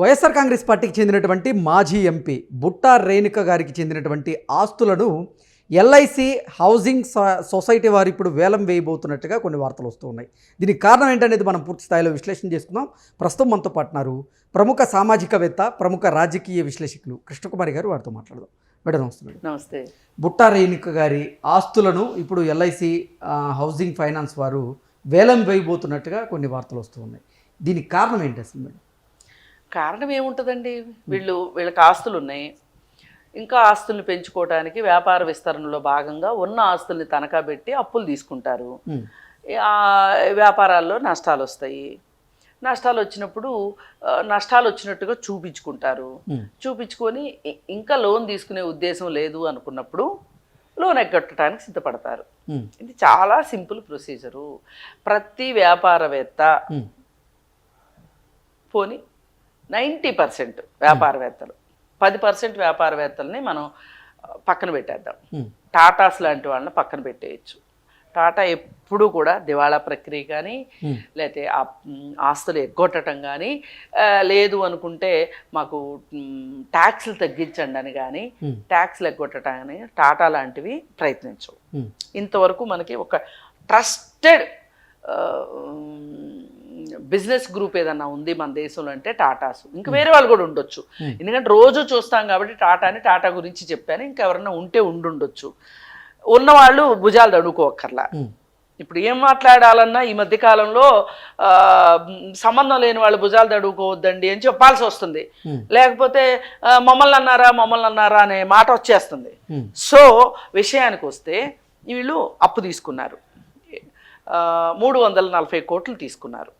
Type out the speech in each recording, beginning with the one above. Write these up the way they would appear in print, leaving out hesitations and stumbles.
వైఎస్ఆర్ కాంగ్రెస్ పార్టీకి చెందినటువంటి మాజీ ఎంపీ బుట్టా రేణుక గారికి చెందినటువంటి ఆస్తులను ఎల్ఐసి హౌసింగ్ సొసైటీ వారు ఇప్పుడు వేలం వేయబోతున్నట్టుగా కొన్ని వార్తలు వస్తూ ఉన్నాయి. దీనికి కారణం ఏంటనేది మనం పూర్తి స్థాయిలో విశ్లేషణ చేసుకుందాం. ప్రస్తుతం మనతో పాటున్నారు ప్రముఖ సామాజికవేత్త, ప్రముఖ రాజకీయ విశ్లేషకులు కృష్ణకుమారి గారు. వారితో మాట్లాడదాం. మేడం నమస్తే. నమస్తే. బుట్టా రేణుక గారి ఆస్తులను ఇప్పుడు ఎల్ఐసి హౌసింగ్ ఫైనాన్స్ వారు వేలం వేయబోతున్నట్టుగా కొన్ని వార్తలు వస్తూ ఉన్నాయి. దీనికి కారణం ఏంటి అసలు మేడం? కారణం ఏముంటుందండి, వీళ్ళకి ఆస్తులు ఉన్నాయి. ఇంకా ఆస్తుల్ని పెంచుకోవడానికి వ్యాపార విస్తరణలో భాగంగా ఉన్న ఆస్తుల్ని తనఖా పెట్టి అప్పులు తీసుకుంటారు. వ్యాపారాల్లో నష్టాలు వస్తాయి. నష్టాలు వచ్చినప్పుడు నష్టాలు వచ్చినట్టుగా చూపించుకుంటారు. చూపించుకొని ఇంకా లోన్ తీసుకునే ఉద్దేశం లేదు అనుకున్నప్పుడు లోన్ ఎగ్గొట్టడానికి సిద్ధపడతారు. ఇది చాలా సింపుల్ ప్రొసీజరు. ప్రతి వ్యాపారవేత్త, పోనీ 90% వ్యాపారవేత్తలు, 10% వ్యాపారవేత్తల్ని మనం పక్కన పెట్టేద్దాం. టాటాస్ లాంటి వాళ్ళని పక్కన పెట్టేయచ్చు. టాటా ఎప్పుడూ కూడా దివాళా ప్రక్రియ కానీ, లేకపోతే ఆస్తులు ఎగ్గొట్టడం కానీ, లేదు అనుకుంటే మాకు ట్యాక్స్లు తగ్గించండి అని కానీ, ట్యాక్స్లు ఎగ్గొట్టడం అని టాటా లాంటివి ప్రయత్నించవు. ఇంతవరకు మనకి ఒక ట్రస్టెడ్ బిజినెస్ గ్రూప్ ఏదన్నా ఉంది మన దేశంలో అంటే టాటాస్. ఇంకా వేరే వాళ్ళు కూడా ఉండొచ్చు, ఎందుకంటే రోజు చూస్తాం కాబట్టి టాటా గురించి చెప్పాను. ఇంకెవరన్నా ఉంటే ఉండుండొచ్చు. ఉన్నవాళ్ళు భుజాలు తడుకోక్కర్లా. ఇప్పుడు ఏం మాట్లాడాలన్నా ఈ మధ్యకాలంలో సంబంధం లేని వాళ్ళు భుజాలు తడుకోవద్దండి అని చెప్పాల్సి వస్తుంది. లేకపోతే మమ్మల్ని అన్నారా అనే మాట వచ్చేస్తుంది. సో విషయానికి వస్తే వీళ్ళు అప్పు తీసుకున్నారు. 340 కోట్లు తీసుకున్నారు.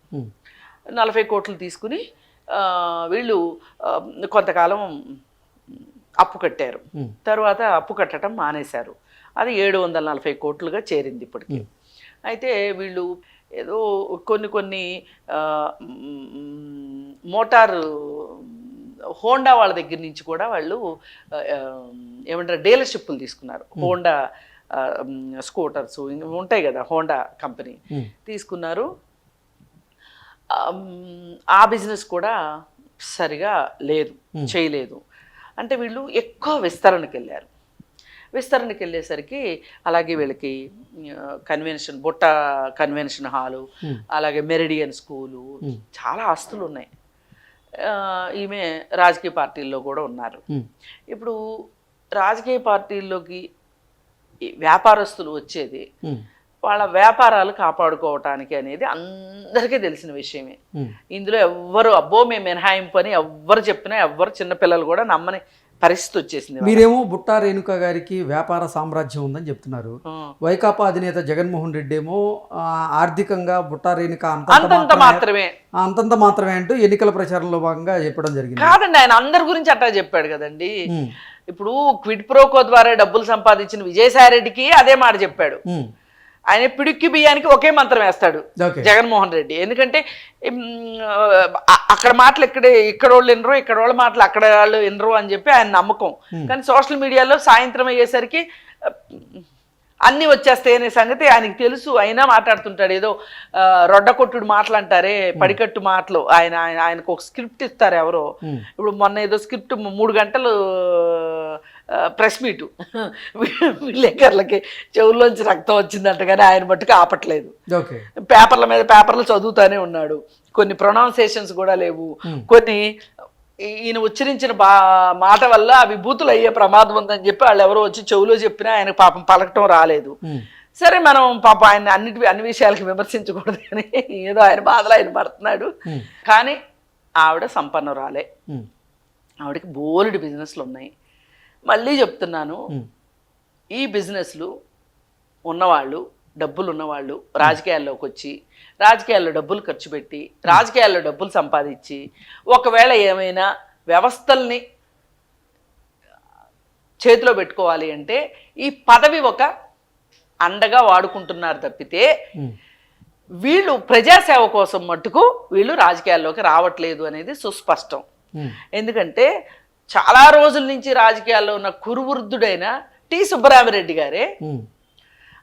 40 కోట్లు తీసుకుని వీళ్ళు కొంతకాలం అప్పు కట్టారు. తర్వాత అప్పు కట్టడం మానేశారు. అది 740 కోట్లుగా చేరింది ఇప్పటికి. అయితే వీళ్ళు ఏదో కొన్ని మోటారు హోండా వాళ్ళ దగ్గర నుంచి కూడా వాళ్ళు ఏమంటారు డీలర్షిప్లు తీసుకున్నారు. హోండా స్కూటర్స్ ఉంటాయి కదా, హోండా కంపెనీ తీసుకున్నారు. ఆ బిజినెస్ కూడా సరిగా లేదు, చేయలేదు. అంటే వీళ్ళు ఎక్కువ విస్తరణకి వెళ్ళారు. విస్తరణకి వెళ్ళేసరికి అలాగే వీళ్ళకి బుట్ట కన్వెన్షన్ హాలు, అలాగే మెరిడియన్ స్కూలు, చాలా ఆస్తులు ఉన్నాయి. ఈమె రాజకీయ పార్టీల్లో కూడా ఉన్నారు. ఇప్పుడు రాజకీయ పార్టీల్లోకి వ్యాపారస్తులు వచ్చేది వాళ్ళ వ్యాపారాలు కాపాడుకోవటానికి అనేది అందరికీ తెలిసిన విషయమే. ఇందులో ఎవ్వరు అబ్బో మేము మినహాయింపు అని ఎవ్వరు చెప్పినా ఎవ్వరు చిన్నపిల్లలు కూడా నమ్మని పరిస్థితి వచ్చేసింది. మీరేమో బుట్టా రేణుక గారికి వ్యాపార సామ్రాజ్యం ఉందని చెప్తున్నారు. వైకాపా అధినేత జగన్మోహన్ రెడ్డి ఏమో ఆర్థికంగా బుట్టా రేణుక అంతంత మాత్రమే అంటూ ఎన్నికల ప్రచారంలో భాగంగా చెప్పడం జరిగింది. కాదండి, ఆయన అందరి గురించి అట్టా చెప్పాడు కదండి. ఇప్పుడు క్విడ్ ప్రోకో ద్వారా డబ్బులు సంపాదించిన విజయసాయిరెడ్డికి అదే మాట చెప్పాడు. ఆయన పిడుక్కి బియ్యానికి ఒకే మంత్రం వేస్తాడు జగన్మోహన్ రెడ్డి. ఎందుకంటే అక్కడ మాటలు ఇక్కడ వాళ్ళు వినరు, ఇక్కడ వాళ్ళ మాటలు అక్కడ వాళ్ళు వినరు అని చెప్పి ఆయన నమ్మకం. కానీ సోషల్ మీడియాలో సాయంత్రం అయ్యేసరికి అన్నీ వచ్చేస్తాయి అనే సంగతి ఆయనకి తెలుసు. అయినా మాట్లాడుతుంటాడు. ఏదో రొడ్డకొట్టుడు మాటలు అంటారే, పడికట్టు మాటలు. ఆయనకు ఒక స్క్రిప్ట్ ఇస్తారు ఎవరో. ఇప్పుడు మొన్న ఏదో స్క్రిప్ట్ 3 గంటలు ప్రెస్ మీటు, విలేకరులకి చెవుల్లోంచి రక్తం వచ్చిందంట, కానీ ఆయన మట్టుకు ఆపట్లేదు. పేపర్లు చదువుతానే ఉన్నాడు. కొన్ని ప్రొనౌన్సియేషన్స్ కూడా లేవు. కొన్ని ఈయన ఉచ్చరించిన మాట వల్ల అవి బూతులు అయ్యే ప్రమాదం ఉందని చెప్పి వాళ్ళు ఎవరో వచ్చి చెవులో చెప్పినా ఆయన పాపం పలకటం రాలేదు. సరే, మనం పాపం ఆయన అన్ని విషయాలకి విమర్శించకూడదు కానీ ఏదో ఆయన బాధలు ఆయన పడుతున్నాడు. కానీ ఆవిడ సంపన్నురాలే. ఆవిడకి బోలెడు బిజినెస్లు ఉన్నాయి. మళ్ళీ చెప్తున్నాను, ఈ బిజినెస్లు ఉన్నవాళ్ళు, డబ్బులు ఉన్నవాళ్ళు రాజకీయాల్లోకి వచ్చి రాజకీయాల్లో డబ్బులు ఖర్చు పెట్టి రాజకీయాల్లో డబ్బులు సంపాదించి ఒకవేళ ఏమైనా వ్యవస్థల్ని చేతిలో పెట్టుకోవాలి అంటే ఈ పదవి ఒక అండగా వాడుకుంటున్నారు తప్పితే వీళ్ళు ప్రజాసేవ కోసం మట్టుకు వీళ్ళు రాజకీయాల్లోకి రావట్లేదు అనేది సుస్పష్టం. ఎందుకంటే చాలా రోజుల నుంచి రాజకీయాల్లో ఉన్న కురువృద్ధుడైన టి సుబ్బరామిరెడ్డి గారే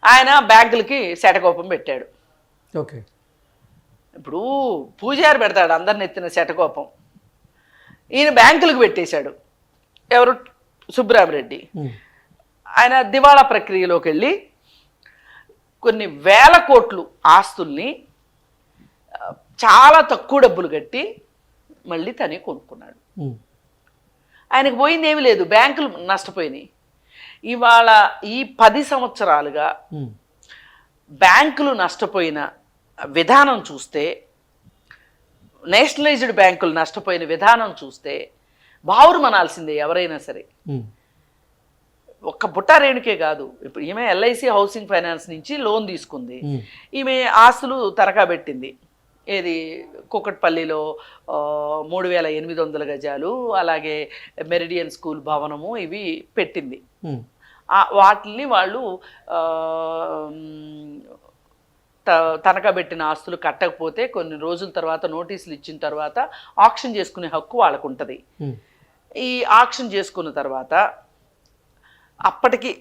ఆయన బ్యాంకులకి శటకోపం పెట్టాడు. ఇప్పుడు పూజారి పెడతాడు అందరిని ఎత్తిన శటకోపం. ఈయన బ్యాంకులకు పెట్టేశాడు. ఎవరు? సుబ్బరామిరెడ్డి. ఉమ్. ఆయన దివాళా ప్రక్రియలోకి వెళ్ళి కొన్ని వేల కోట్లు ఆస్తుల్ని చాలా తక్కువ డబ్బులు కట్టి మళ్ళీ తనే కొనుక్కున్నాడు. ఉమ్. ఆయనకు పోయింది ఏమీ లేదు, బ్యాంకులు నష్టపోయినాయి. ఇవాళ ఈ 10 సంవత్సరాలుగా ఉమ్. బ్యాంకులు నష్టపోయిన విధానం చూస్తే, నేషనలైజ్డ్ బ్యాంకులు నష్టపోయిన విధానం చూస్తే బావురు మనాల్సిందే ఎవరైనా సరే. ఉమ్. ఒక్క బుట్టా రేణుకే కాదు, ఇప్పుడు ఈమె ఎల్ఐసి హౌసింగ్ ఫైనాన్స్ నుంచి లోన్ తీసుకుంది. ఉమ్. ఈమె ఆస్తులు తరగా పెట్టింది. ఏది? కుకట్పల్లిలో 3800 గజాలు, అలాగే మెరిడియన్ స్కూల్ భవనము, ఇవి పెట్టింది. ఉమ్. వాటిని వాళ్ళు తనఖా పెట్టిన ఆస్తులు కట్టకపోతే కొన్ని రోజుల తర్వాత నోటీసులు ఇచ్చిన తర్వాత ఆక్షన్ చేసుకునే హక్కు వాళ్ళకు ఉంటుంది. ఉమ్. ఈ ఆక్షన్ చేసుకున్న తర్వాత అప్పటికి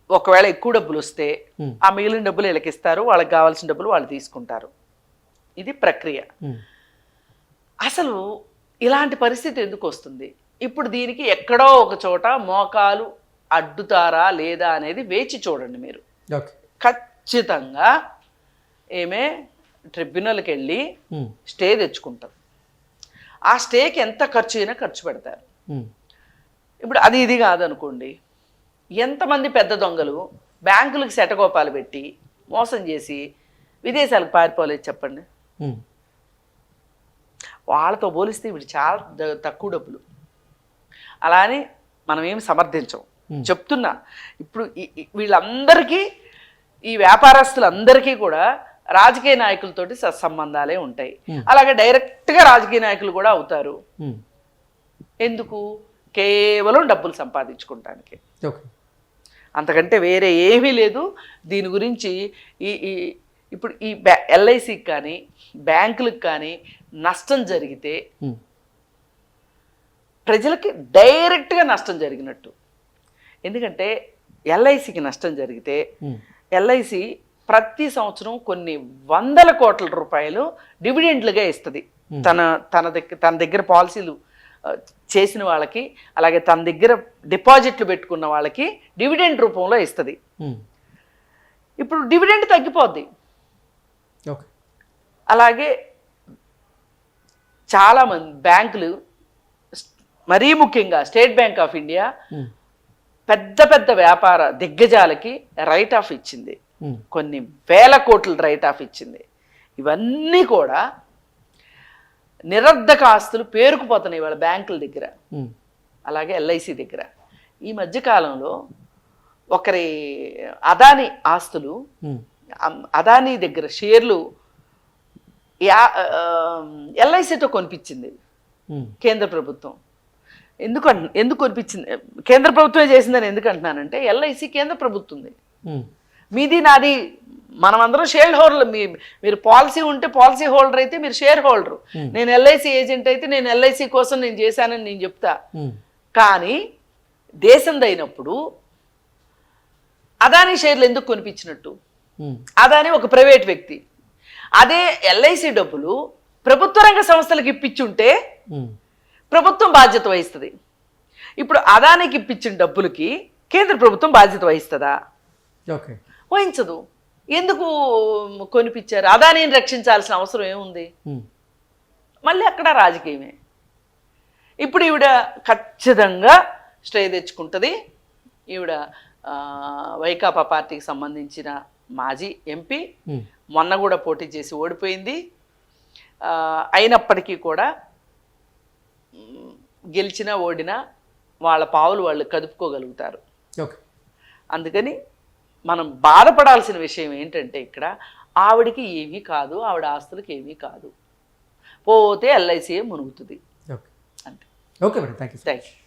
ఒకవేళ ఎక్కువ డబ్బులు వస్తే ఆ మిగిలిన డబ్బులు వీళ్ళకి ఇస్తారు, వాళ్ళకి కావాల్సిన డబ్బులు వాళ్ళు తీసుకుంటారు. ఇది ప్రక్రియ. ఉమ్. అసలు ఇలాంటి పరిస్థితి ఎందుకు వస్తుంది? ఇప్పుడు దీనికి ఎక్కడో ఒక చోట మోకాలు అడ్డుతారా లేదా అనేది వేచి చూడండి మీరు. ఓకే. ఖచ్చితంగా ఏమే ట్రిబ్యునల్కి వెళ్ళి ఉమ్. స్టే తెచ్చుకుంటారు. ఆ స్టేకి ఎంత ఖర్చు అయినా ఖర్చు పెడతారు. ఉమ్. ఇప్పుడు అది ఇది కాదనుకోండి, ఎంతమంది పెద్ద దొంగలు బ్యాంకులకు శటగోపాలు పెట్టి మోసం చేసి విదేశాలకు పారిపోలేదు చెప్పండి. ఉమ్. వాళ్ళతో పోలిస్తే వీడు చాలా తక్కువ డబ్బులు. అలా అని మనం ఏమి సమర్థించం, చెప్తున్నా. ఇప్పుడు వీళ్ళందరికీ, ఈ వ్యాపారస్తులందరికీ కూడా రాజకీయ నాయకులతోటి సత్సంబంధాలే ఉంటాయి. అలాగే డైరెక్ట్గా రాజకీయ నాయకులు కూడా అవుతారు. ఉమ్. ఎందుకు? కేవలం డబ్బులు సంపాదించుకోవటానికి, ఓకే. అంతకంటే వేరే ఏమీ లేదు. దీని గురించి ఇప్పుడు ఈ ఎల్ఐసికి కానీ బ్యాంకులకు కానీ నష్టం జరిగితే ఉమ్. ప్రజలకి డైరెక్ట్గా నష్టం జరిగినట్టు. ఎందుకంటే ఎల్ఐసికి నష్టం జరిగితే ఎల్ఐసి ప్రతి సంవత్సరం కొన్ని 100 కోట్ల రూపాయలు డివిడెండ్లుగా ఇస్తుంది. తన దగ్గర పాలసీలు చేసిన వాళ్ళకి, అలాగే తన దగ్గర డిపాజిట్లు పెట్టుకున్న వాళ్ళకి డివిడెండ్ రూపంలో ఇస్తుంది. ఇప్పుడు డివిడెండ్ తగ్గిపోద్ది. ఓకే. అలాగే చాలామంది బ్యాంకులు, మరీ ముఖ్యంగా స్టేట్ బ్యాంక్ ఆఫ్ ఇండియా పెద్ద పెద్ద వ్యాపార దిగ్గజాలకి రైట్ ఆఫ్ ఇచ్చింది. కొన్ని వేల కోట్ల రైట్ ఆఫ్ ఇచ్చింది. ఇవన్నీ కూడా నిరర్ధక ఆస్తులు పేరుకుపోతున్నాయి వాళ్ళ బ్యాంకుల దగ్గర, అలాగే ఎల్ఐసి దగ్గర. ఈ మధ్యకాలంలో ఒకరి అదానీ ఆస్తులు, అదానీ దగ్గర షేర్లు ఎల్ఐసితో కొనిపించింది కేంద్ర ప్రభుత్వం. ఎందుకు కొనిపించింది? కేంద్ర ప్రభుత్వమే చేసిందని ఎందుకు అంటున్నానంటే, ఎల్ఐసి కేంద్ర ప్రభుత్వంది, మీది నాది, మనమందరం షేర్ హోల్డర్. మీరు పాలసీ ఉంటే పాలసీ హోల్డర్ అయితే మీరు షేర్ హోల్డర్. నేను ఎల్ఐసి ఏజెంట్ అయితే నేను ఎల్ఐసి కోసం నేను చేశానని నేను చెప్తా. కానీ దేశందైనప్పుడు అదానీ షేర్లు ఎందుకు కొనిపించినట్టు? అదానీ ఒక ప్రైవేట్ వ్యక్తి. అదే ఎల్ఐసి డబ్బులు ప్రభుత్వ రంగ సంస్థలకు ఇప్పించుంటే ప్రభుత్వం బాధ్యత వహిస్తుంది. ఇప్పుడు అదానికి ఇప్పించిన డబ్బులకి కేంద్ర ప్రభుత్వం బాధ్యత వహిస్తుందా? వహించదు. ఎందుకు కొనిపించారు? అదానీని రక్షించాల్సిన అవసరం ఏముంది? మళ్ళీ అక్కడ రాజకీయమే. ఇప్పుడు ఈవిడ ఖచ్చితంగా స్టే తెచ్చుకుంటుంది. ఈవిడ వైకాపా పార్టీకి సంబంధించిన మాజీ ఎంపీ, మొన్న కూడా పోటీ చేసి ఓడిపోయింది. అయినప్పటికీ కూడా గెలిచినా ఓడినా వాళ్ళ పావులు వాళ్ళు కదుపుకోగలుగుతారు. అందుకని మనం బాధపడాల్సిన విషయం ఏంటంటే, ఇక్కడ ఆవిడికి ఏమీ కాదు, ఆవిడ ఆస్తులకి ఏమీ కాదు, పోతే ఎల్ఐసియే మునుగుతుంది అంతే. Okay madam, thank you.